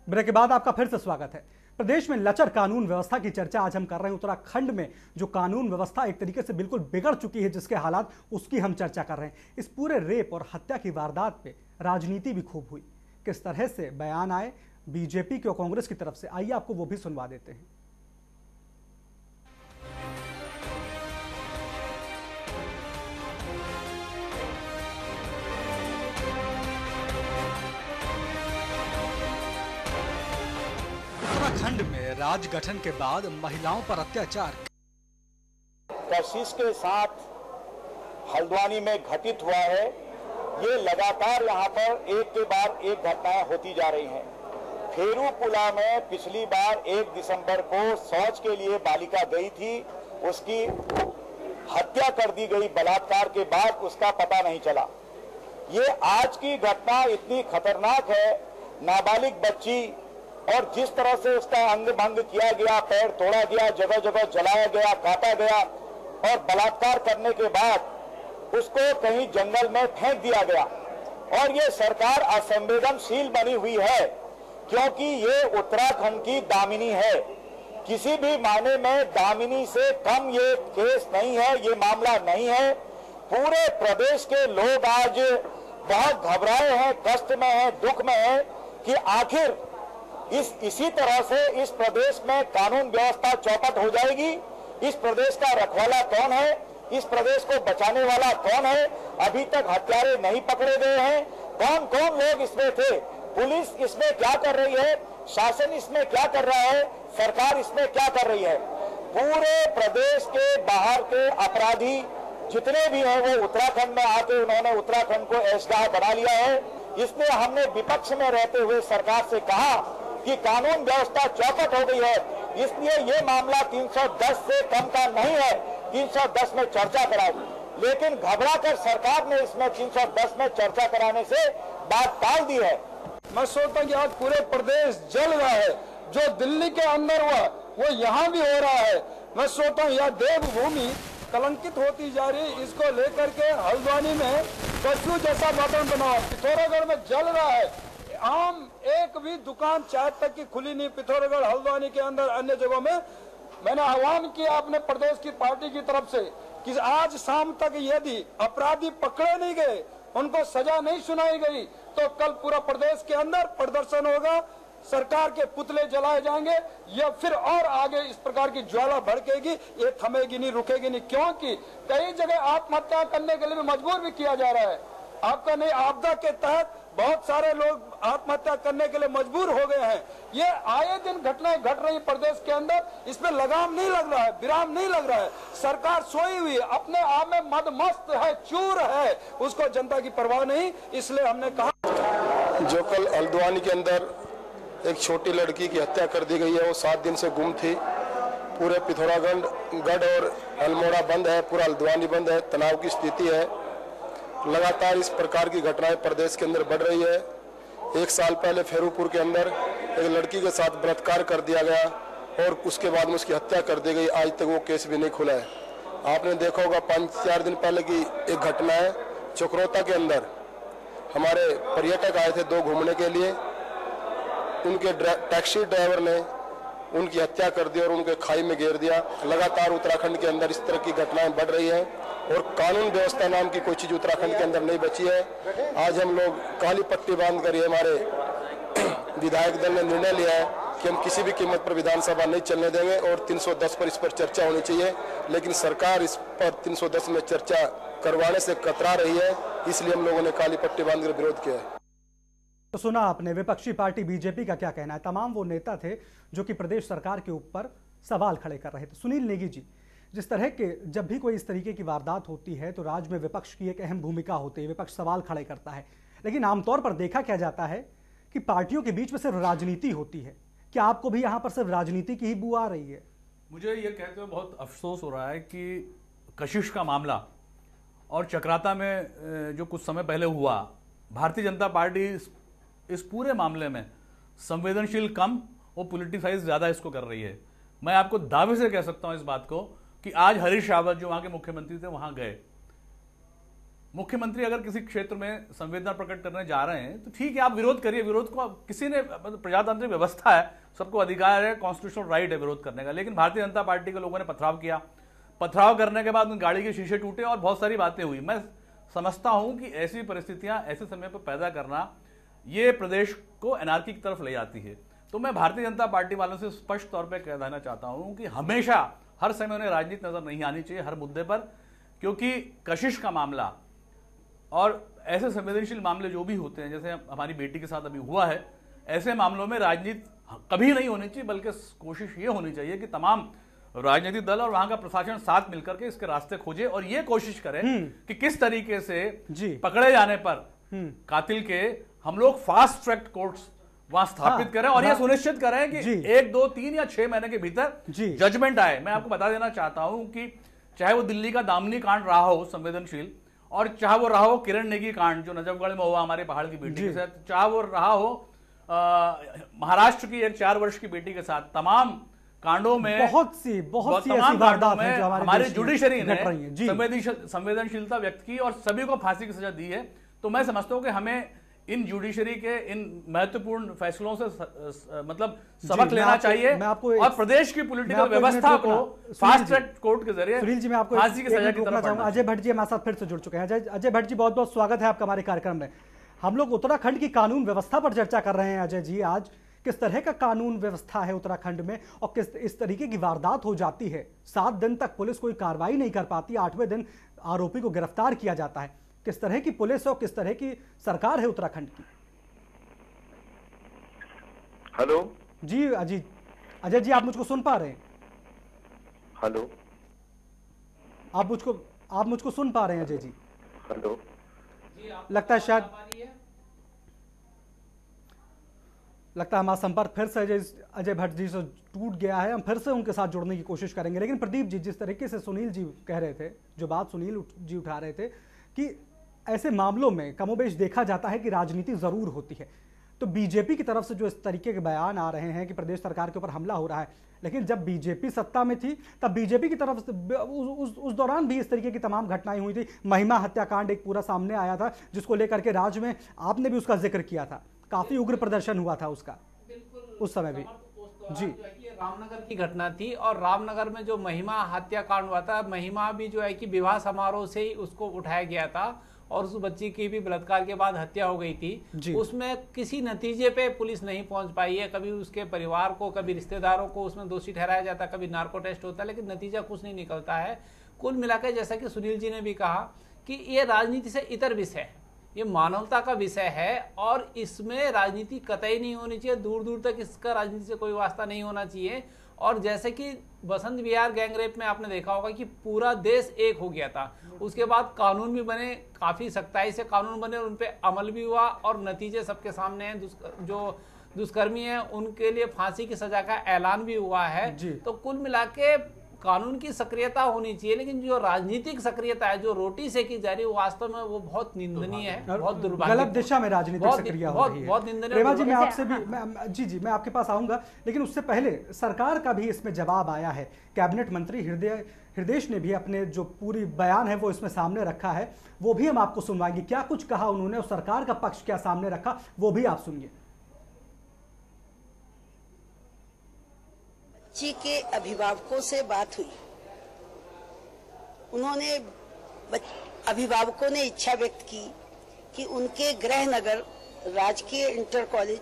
Break के बाद आपका फिर से स्वागत है। प्रदेश में लचर कानून व्यवस्था की चर्चा आज हम कर रहे हैं। उत्तराखंड में जो कानून व्यवस्था एक तरीके से बिल्कुल बिगड़ चुकी है, जिसके हालात, उसकी हम चर्चा कर रहे हैं। इस पूरे रेप और हत्या की वारदात पे राजनीति भी खूब हुई। किस तरह से बयान आए बीजेपी के और कांग्रेस की तरफ से, आइए आपको वो भी सुनवा देते हैं। उत्तराखंड में राज्य गठन के बाद महिलाओं पर अत्याचार कशिश के साथ हल्द्वानी में घटित हुआ है। ये लगातार यहाँ पर एक के बाद एक घटनाएं होती जा रही हैं। फेरूपुला में पिछली बार 1 दिसंबर को शौच के लिए बालिका गई थी, उसकी हत्या कर दी गई बलात्कार के बाद, उसका पता नहीं चला। ये आज की घटना इतनी खतरनाक है। नाबालिग बच्ची, और जिस तरह से उसका अंग भंग किया गया, पैर तोड़ा गया, जगह जगह जलाया गया, काटा गया और बलात्कार करने के बाद उसको कहीं जंगल में फेंक दिया गया। और ये सरकार असंवेदनशील बनी हुई है, क्योंकि ये उत्तराखंड की दामिनी है। किसी भी मायने में दामिनी से कम ये केस नहीं है, ये मामला नहीं है। पूरे प्रदेश के लोग आज बहुत घबराए हैं, कष्ट में हैं, दुख में हैं कि आखिर इसी तरह से इस प्रदेश में कानून व्यवस्था चौपट हो जाएगी। इस प्रदेश का रखवाला कौन है? इस प्रदेश को बचाने वाला कौन है? अभी तक हत्यारे नहीं पकड़े गए हैं। कौन कौन लोग इसमें थे? पुलिस इसमें क्या कर रही है? शासन इसमें क्या कर रहा है? सरकार इसमें क्या कर रही है? पूरे प्रदेश के बाहर के अपराधी जितने भी हैं वो उत्तराखंड में आके उन्होंने उत्तराखंड को ऐशगाह बना लिया है। इसलिए हमने विपक्ष में रहते हुए सरकार से कहा कि कानून व्यवस्था चौपट हो गई है, इसलिए ये मामला 310 से कम का नहीं है, 310 में चर्चा कराओ। लेकिन घबराकर सरकार ने इसमें 310 में चर्चा कराने से बात टाल दी है। मैं सोचता हूँ कि आज पूरे प्रदेश जल रहा है। जो दिल्ली के अंदर हुआ वो यहाँ भी हो रहा है। मैं सोचता हूँ यह देवभूमि कलंकित होती जा रही है। इसको लेकर के हल्द्वानी में कर्फ्यू जैसा वातावरण बना हुआ, पिथौरागढ़ में जल रहा है। आम एक भी दुकान चाय तक की खुली नहीं पिथौरागढ़, हल्द्वानी के अंदर, अन्य जगहों में। मैंने आह्वान किया अपने प्रदेश की पार्टी की तरफ से कि आज शाम तक यदि अपराधी पकड़े नहीं गए, उनको सजा नहीं सुनाई गई, तो कल पूरा प्रदेश के अंदर प्रदर्शन होगा, सरकार के पुतले जलाए जाएंगे, या फिर और आगे इस प्रकार की ज्वाला भड़केगी। ये थमेगी नहीं, रुकेगी नहीं, क्योंकि कई जगह आत्महत्या करने के लिए भी मजबूर भी किया जा रहा है। आपका नहीं, आपदा के तहत बहुत सारे लोग आत्महत्या करने के लिए मजबूर हो गए हैं। ये आए दिन घटनाएं घट रही प्रदेश के अंदर, इसमें लगाम नहीं लग रहा है, विराम नहीं लग रहा है। सरकार सोई हुई है, अपने आप में मदमस्त है, चूर है, उसको जनता की परवाह नहीं। इसलिए हमने कहा जो कल हल्द्वानी के अंदर एक छोटी लड़की की हत्या कर दी गई है, वो 7 दिन से गुम थी। पूरे पिथौरागढ़ गढ़ और अल्मोड़ा बंद है, पूरा हल्द्वानी बंद है, तनाव की स्थिति है। लगातार इस प्रकार की घटनाएं प्रदेश के अंदर बढ़ रही है। 1 साल पहले फेरूपुर के अंदर एक लड़की के साथ बलात्कार कर दिया गया और उसके बाद में उसकी हत्या कर दी गई। आज तक वो केस भी नहीं खुला है। आपने देखा होगा 5-4 दिन पहले की एक घटना है, चक्रोता के अंदर हमारे पर्यटक आए थे 2 घूमने के लिए, उनके टैक्सी ड्राइवर ने उनकी हत्या कर दी और उनके खाई में गिर दिया। लगातार उत्तराखंड के अंदर इस तरह की घटनाएं बढ़ रही हैं और कानून व्यवस्था नाम की कोई चीज उत्तराखंड के अंदर नहीं बची है। आज हम लोग काली पट्टी बांध कर, ये हमारे विधायक दल ने निर्णय लिया है कि हम किसी भी कीमत पर विधानसभा नहीं चलने देंगे और 310 पर इस पर चर्चा होनी चाहिए। लेकिन सरकार इस पर 310 में चर्चा करवाने से कतरा रही है, इसलिए हम लोगों ने काली पट्टी बांधकर विरोध किया है। तो सुना आपने विपक्षी पार्टी बीजेपी का क्या कहना है। तमाम वो नेता थे जो कि प्रदेश सरकार के ऊपर सवाल खड़े कर रहे थे। सुनील नेगी जी, जिस तरह के जब भी कोई इस तरीके की वारदात होती है तो राज्य में विपक्ष की एक अहम भूमिका होती है, विपक्ष सवाल खड़े करता है। लेकिन आमतौर पर देखा क्या जाता है कि पार्टियों के बीच में सिर्फ राजनीति होती है। क्या आपको भी यहाँ पर सिर्फ राजनीति की ही बू आ रही है? मुझे ये कहते हुए बहुत अफसोस हो रहा है कि कशिश का मामला और चक्राता में जो कुछ समय पहले हुआ, भारतीय जनता पार्टी इस पूरे मामले में संवेदनशील कम और पॉलिटिसाइज ज़्यादा इसको कर रही है। मैं आपको दावे से कह सकता हूं इस बात को कि आज हरीश रावत जो वहां के मुख्यमंत्री थे वहां गए, मुख्यमंत्री अगर किसी क्षेत्र में संवेदना प्रकट करने जा रहे हैं तो ठीक है, आप विरोध करिए। विरोध को किसी ने, प्रजातांत्रिक व्यवस्था है, सबको अधिकार है, कॉन्स्टिट्यूशनल राइट है विरोध करने का। लेकिन भारतीय जनता पार्टी के लोगों ने पथराव किया। पथराव करने के बाद उन गाड़ी के शीशे टूटे और बहुत सारी बातें हुई। मैं समझता हूं कि ऐसी परिस्थितियां ऐसे समय पर पैदा करना ये प्रदेश को एनार्की की तरफ ले जाती है। तो मैं भारतीय जनता पार्टी वालों से स्पष्ट तौर पर कह देना चाहता हूं कि हमेशा हर समय उन्हें राजनीति नजर नहीं आनी चाहिए हर मुद्दे पर, क्योंकि कशिश का मामला और ऐसे संवेदनशील मामले जो भी होते हैं, जैसे हमारी बेटी के साथ अभी हुआ है, ऐसे मामलों में राजनीति कभी नहीं होनी चाहिए, बल्कि कोशिश ये होनी चाहिए कि तमाम राजनीतिक दल और वहां का प्रशासन साथ मिलकर के इसके रास्ते खोजे और ये कोशिश करें कि किस तरीके से पकड़े जाने पर कातिल के हम लोग फास्ट ट्रैक कोर्ट्स वहां स्थापित करें और यह सुनिश्चित करें कि 1, 2, 3 या 6 महीने के भीतर जजमेंट आए। मैं आपको बता देना चाहता हूं कि चाहे वो दिल्ली का दामनी कांड रहा हो संवेदनशील, और चाहे वो रहा हो किरण नेगी कांड जो नजफगढ़ में हुआ हमारे पहाड़ की बेटी के साथ, चाहे वो रहा हो महाराष्ट्र की एक 4 वर्ष की बेटी के साथ, तमाम कांडों में बहुत सी ऐसी वारदात हैं जो हमारे जुडिशरी ने संवेदनशीलता व्यक्त की और सभी को फांसी की सजा दी है। तो मैं समझता हूं कि हमें इन जुडिशरी के इन महत्वपूर्ण फैसलों से मतलब सबक लेना चाहिए और प्रदेश की पॉलिटिकल व्यवस्था को फास्ट ट्रैक कोर्ट के जरिए सुनील जी, मैं आपको फांसी की सजा की तरफ चाहूंगा। अजय भट्ट जी हमारे साथ फिर से जुड़ चुके हैं। अजय भट्ट जी, बहुत बहुत स्वागत है आपका हमारे कार्यक्रम में। हम लोग उत्तराखंड की कानून व्यवस्था पर चर्चा कर रहे हैं। अजय जी, आज किस तरह का कानून व्यवस्था है उत्तराखंड में और किस इस तरीके की वारदात हो जाती है, 7 दिन तक पुलिस कोई कार्रवाई नहीं कर पाती, 8वें दिन आरोपी को गिरफ्तार किया जाता है। किस तरह की पुलिस और किस तरह की सरकार है उत्तराखंड की? हेलो जी अजय जी, आप मुझको सुन पा रहे हैं? हेलो, आप मुझको सुन पा रहे हैं अजय जी? हेलो, लगता है शायद हमारा संपर्क फिर से अजय भट्ट जी से टूट गया है। हम फिर से उनके साथ जुड़ने की कोशिश करेंगे। लेकिन प्रदीप जी, जिस तरीके से सुनील जी कह रहे थे, जो बात सुनील जी उठा रहे थे कि ऐसे मामलों में कमोबेश देखा जाता है कि राजनीति जरूर होती है, तो बीजेपी की तरफ से जो इस तरीके के बयान आ रहे हैं कि प्रदेश सरकार के ऊपर हमला हो रहा है, लेकिन जब बीजेपी सत्ता में थी तब बीजेपी की तरफ से उस दौरान भी इस तरीके की तमाम घटनाएं हुई थी। महिमा हत्याकांड एक पूरा सामने आया था जिसको लेकर के राज्य में आपने भी उसका जिक्र किया था, काफी उग्र प्रदर्शन हुआ था उसका उस समय भी। जी, रामनगर की घटना थी और रामनगर में जो महिमा हत्याकांड हुआ था, महिमा भी जो है कि विवाह समारोह से ही उसको उठाया गया था और उस बच्ची की भी बलात्कार के बाद हत्या हो गई थी। उसमें किसी नतीजे पे पुलिस नहीं पहुंच पाई है। कभी उसके परिवार को, कभी रिश्तेदारों को उसमें दोषी ठहराया जाता, कभी नार्को टेस्ट होता है, लेकिन नतीजा कुछ नहीं निकलता है। कुल मिलाकर जैसा कि सुनील जी ने भी कहा कि ये राजनीति से इतर विषय है, ये मानवता का विषय है और इसमें राजनीति कतई नहीं होनी चाहिए। दूर दूर तक इसका राजनीति से कोई वास्ता नहीं होना चाहिए। और जैसे कि बसंत विहार गैंगरेप में आपने देखा होगा कि पूरा देश एक हो गया था, उसके बाद कानून भी बने, काफी सख्ताई से कानून बने और उन पे अमल भी हुआ और नतीजे सबके सामने हैं। जो दुष्कर्मी है उनके लिए फांसी की सजा का ऐलान भी हुआ है। तो कुल मिला के कानून की सक्रियता होनी चाहिए, लेकिन जो राजनीतिक सक्रियता है जो रोटी से की जा रही है वास्तव में वो बहुत निंदनीय है, बहुत दुर्भाग्य, गलत दिशा में राजनीतिक सक्रियता हो रही है। बहुत निंदनीय। प्रेमा जी, मैं आपसे भी मैं आपके पास आऊंगा, लेकिन उससे पहले सरकार का भी इसमें जवाब आया है। कैबिनेट मंत्री हृदेश ने भी अपने जो पूरी बयान है वो इसमें सामने रखा है, वो भी हम आपको सुनवाएंगे। क्या कुछ कहा उन्होंने और सरकार का पक्ष क्या सामने रखा, वो भी आप सुनिए। बच्ची के अभिभावकों से बात हुई, उन्होंने अभिभावकों ने इच्छा व्यक्त की कि उनके गृह नगर राजकीय इंटर कॉलेज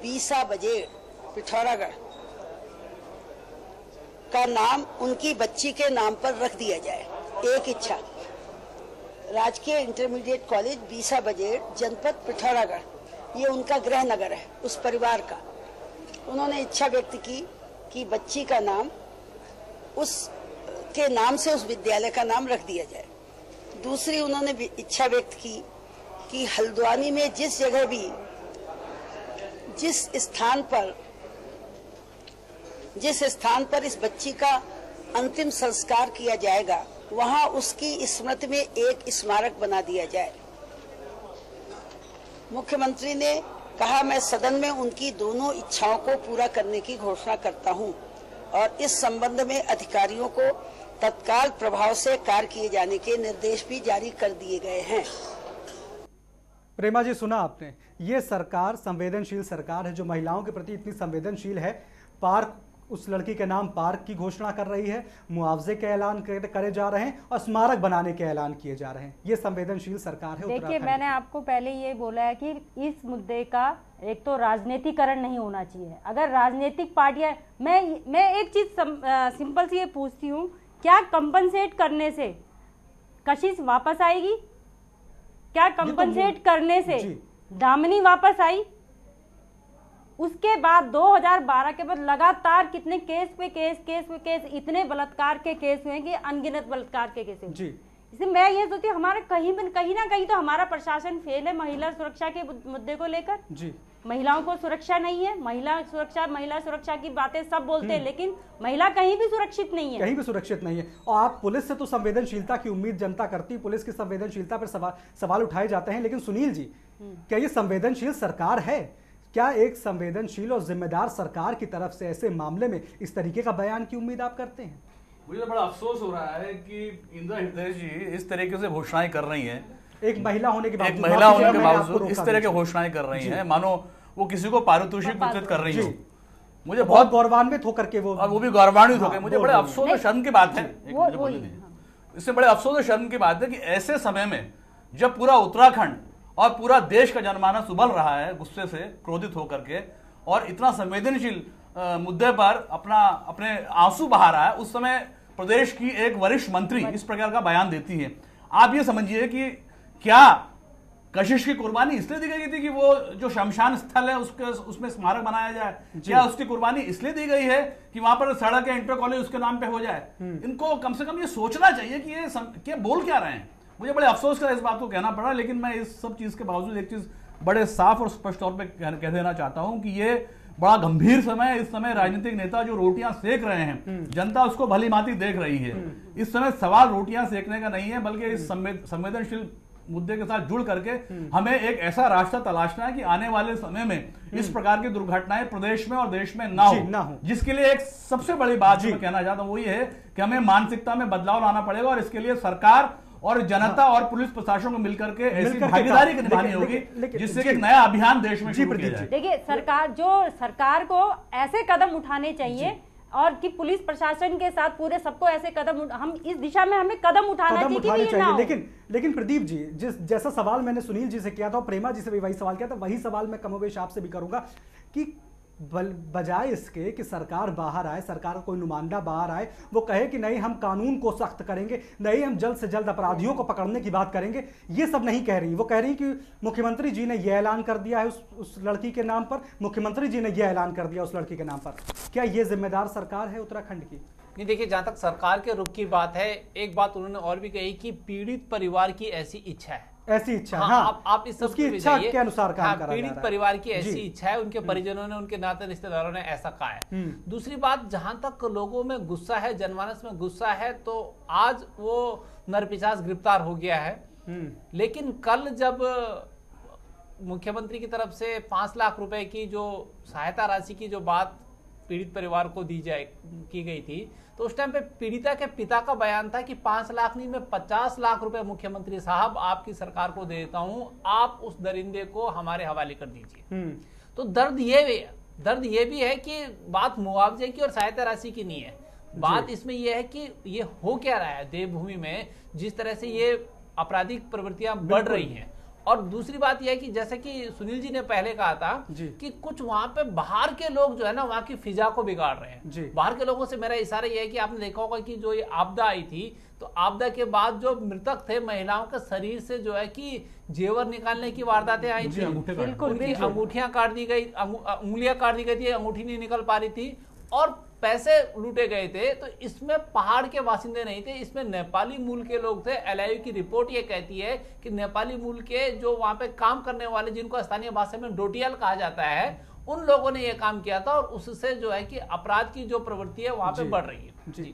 बीसा बजेड़ पिथौरागढ़ का नाम उनकी बच्ची के नाम पर रख दिया जाए। एक इच्छा, राजकीय इंटरमीडिएट कॉलेज बीसा बजेड़ जनपद पिथौरागढ़, ये उनका गृह नगर है उस परिवार का। उन्होंने इच्छा व्यक्त की कि बच्ची का नाम उस के नाम से उस विद्यालय का नाम रख दिया जाए। दूसरी उन्होंने इच्छा व्यक्त की कि हल्द्वानी में जिस जगह भी जिस स्थान पर इस बच्ची का अंतिम संस्कार किया जाएगा वहां उसकी स्मृति में एक स्मारक बना दिया जाए। मुख्यमंत्री ने कहा, मैं सदन में उनकी दोनों इच्छाओं को पूरा करने की घोषणा करता हूं और इस संबंध में अधिकारियों को तत्काल प्रभाव से कार्य किए जाने के निर्देश भी जारी कर दिए गए हैं। प्रेमा जी, सुना आपने, ये सरकार संवेदनशील सरकार है जो महिलाओं के प्रति इतनी संवेदनशील है। पार्क, उस लड़की के नाम पार्क की घोषणा कर रही है, मुआवजे के ऐलान करे जा रहे हैं और स्मारक बनाने के ऐलान किए जा रहे हैं। ये संवेदनशील सरकार है। देखिए, मैंने आपको पहले ये बोला है कि इस मुद्दे का एक तो राजनीतिकरण नहीं होना चाहिए। अगर राजनीतिक पार्टियां, मैं एक चीज सिंपल सी ये पूछती हूँ, क्या कंपनसेट करने से कशिश वापस आएगी? क्या कंपनसेट करने से दामिनी वापस आई? उसके बाद 2012 के बाद लगातार कितने केस पे केस, इतने बलात्कार के केस हुए कि अनगिनत बलात्कार के केस जी। इसलिए मैं ये सोचती हूँ हमारे कहीं ना कहीं तो हमारा प्रशासन फेल है महिला सुरक्षा के मुद्दे को लेकर जी। महिलाओं को सुरक्षा नहीं है। महिला सुरक्षा की बातें सब बोलते हैं, लेकिन महिला कहीं भी सुरक्षित नहीं है, कहीं भी सुरक्षित नहीं है। और आप पुलिस से तो संवेदनशीलता की उम्मीद जनता करती, पुलिस की संवेदनशीलता पर सवाल उठाए जाते हैं, लेकिन सुनील जी, क्या ये संवेदनशील सरकार है? क्या एक संवेदनशील और जिम्मेदार सरकार की तरफ से ऐसे मामले में इस तरीके का बयान की उम्मीद आप करते हैं? मुझे बड़ा अफसोस हो रहा है कि इंदिरा हृदय जी इस तरीके से घोषणाएं कर रही हैं, एक महिला होने के बावजूद इस तरह की घोषणाएं कर रही हैं, मानो वो किसी को पारितोषिक वितरित कर रही हो। मुझे बहुत गौरवान्वित होकर के वो भी गौरवान्वित होकर, मुझे बड़े अफसोस और शर्म की बात है, इससे बड़े अफसोस और शर्म की बात है कि ऐसे समय में जब पूरा उत्तराखंड और पूरा देश का जनमानस उबल रहा है गुस्से से, क्रोधित होकर के, और इतना संवेदनशील मुद्दे पर अपने आंसू बहा रहा है, उस समय प्रदेश की एक वरिष्ठ मंत्री इस प्रकार का बयान देती है। आप ये समझिए कि क्या कशिश की कुर्बानी इसलिए दी गई थी कि वो जो शमशान स्थल है उसमें स्मारक बनाया जाए? क्या उसकी कुर्बानी इसलिए दी गई है कि वहां पर सड़क या इंटर कॉलेज उसके नाम पे हो जाए? इनको कम से कम ये सोचना चाहिए कि ये बोल क्या रहे हैं। मुझे बड़े अफसोस का इस बात को कहना पड़ा, लेकिन मैं इस सब चीज के बावजूद एक चीज बड़े साफ और स्पष्ट तौर पे कह देना चाहता हूं कि ये बड़ा गंभीर समय है। इस समय राजनीतिक नेता जो रोटियां सेक रहे हैं, जनता उसको भली भांति देख रही है। इस समय सवाल रोटियां सेकने का नहीं है, बल्कि इस संवेदनशील मुद्दे के साथ जुड़ करके हमें एक ऐसा रास्ता तलाशना है कि आने वाले समय में इस प्रकार की दुर्घटनाएं प्रदेश में और देश में ना हो। जिसके लिए एक सबसे बड़ी बात जो मैं कहना चाहता हूं वो ये है कि हमें मानसिकता में बदलाव लाना पड़ेगा, और इसके लिए सरकार और जनता और पुलिस प्रशासन को मिलकर के ऐसी भागीदारी निभानी होगी जिससे एक नया अभियान देश में शुरू किया जाए। देखिए, सरकार को ऐसे कदम उठाने चाहिए और कि पुलिस प्रशासन के साथ पूरे सबको ऐसे कदम हम इस दिशा में हमें कदम उठाना चाहिए। लेकिन प्रदीप जी, जैसा सवाल मैंने सुनील जी से किया था और प्रेमा जी से भी वही सवाल किया था, वही सवाल मैं कमोबेश आपसे भी करूंगा कि बजाय इसके कि सरकार बाहर आए, सरकार का कोई नुमाइंदा बाहर आए, वो कहे कि नहीं हम कानून को सख्त करेंगे, नहीं हम जल्द से जल्द अपराधियों को पकड़ने की बात करेंगे, ये सब नहीं कह रही। वो कह रही कि मुख्यमंत्री जी ने यह ऐलान कर दिया है उस लड़की के नाम पर, मुख्यमंत्री जी ने यह ऐलान कर दिया उस लड़की के नाम पर। क्या ये जिम्मेदार सरकार है उत्तराखंड की? नहीं, देखिए, जहां तक सरकार के रुख की बात है, एक बात उन्होंने और भी कही कि पीड़ित परिवार की ऐसी इच्छा है। ऐसी इच्छा, हाँ, आप इस उसकी इच्छा के अनुसार काम कर रहा है। पीड़ित परिवार की ऐसी इच्छा है, उनके परिजनों ने, उनके नाते रिश्तेदारों ने ऐसा कहा है। दूसरी बात, जहां तक लोगों में गुस्सा है, जनमानस में गुस्सा है, तो आज वो नरपिशाच गिरफ्तार हो गया है। लेकिन कल जब मुख्यमंत्री की तरफ से 5 लाख रुपए की जो सहायता राशि की जो बात पीड़ित परिवार को की गई थी, तो उस टाइम पे पीड़िता के पिता का बयान था कि 5 लाख नहीं, मैं 50 लाख रुपए मुख्यमंत्री साहब आपकी सरकार को दे देता हूं, आप उस दरिंदे को हमारे हवाले कर दीजिए। तो दर्द ये भी है कि बात मुआवजे की और सहायता राशि की नहीं है, बात इसमें यह है कि ये हो क्या रहा है देवभूमि में, जिस तरह से ये आपराधिक प्रवृत्तियां बढ़ रही हैं। और दूसरी बात यह है कि जैसे कि सुनील जी ने पहले कहा था कि कुछ वहां पे बाहर के लोग जो है ना, वहां की फिजा को बिगाड़ रहे हैं। बाहर के लोगों से मेरा इशारा यह है कि आपने देखा होगा कि जो ये आपदा आई थी, तो आपदा के बाद जो मृतक थे, महिलाओं के शरीर से जो है कि जेवर निकालने की वारदातें आई थी, उनकी अंगूठियां काट दी गई, उंगलियां काट दी गई थी, अंगूठी नहीं निकल पा रही थी, और पैसे लूटे गए थे। तो इसमें पहाड़ के बासिंदे नहीं थे, इसमें नेपाली मूल के लोग थे। एलआईयू की रिपोर्ट ये कहती है कि नेपाली मूल के जो वहां पे काम करने वाले, जिनको स्थानीय भाषा में डोटियाल कहा जाता है, उन लोगों ने ये काम किया था, और उससे जो है कि अपराध की जो प्रवृत्ति है वहां पे बढ़ रही है। जी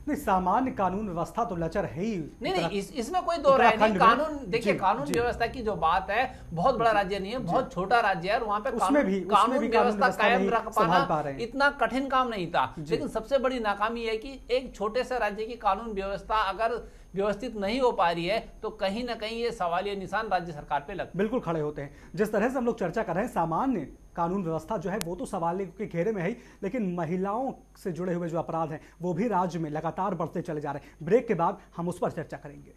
नहीं, सामान्य कानून व्यवस्था तो लचर है ही। नहीं, इसमें कोई दो राय नहीं। कानून देखिए, कानून व्यवस्था की जो बात है, बहुत बड़ा राज्य नहीं है, बहुत छोटा राज्य है, और वहां पे कानून व्यवस्था कायम रख पाना इतना कठिन काम नहीं था। लेकिन सबसे बड़ी नाकामी है कि एक छोटे से राज्य की कानून व्यवस्था अगर व्यवस्थित नहीं हो पा रही है तो कहीं ना कहीं ये सवालिया निशान राज्य सरकार पे लगता है। बिल्कुल खड़े होते हैं। जिस तरह से हम लोग चर्चा कर रहे हैं, सामान्य कानून व्यवस्था जो है वो तो सवाल के घेरे में है ही, लेकिन महिलाओं से जुड़े हुए जो अपराध हैं वो भी राज्य में लगातार बढ़ते चले जा रहे हैं। ब्रेक के बाद हम उस पर चर्चा करेंगे।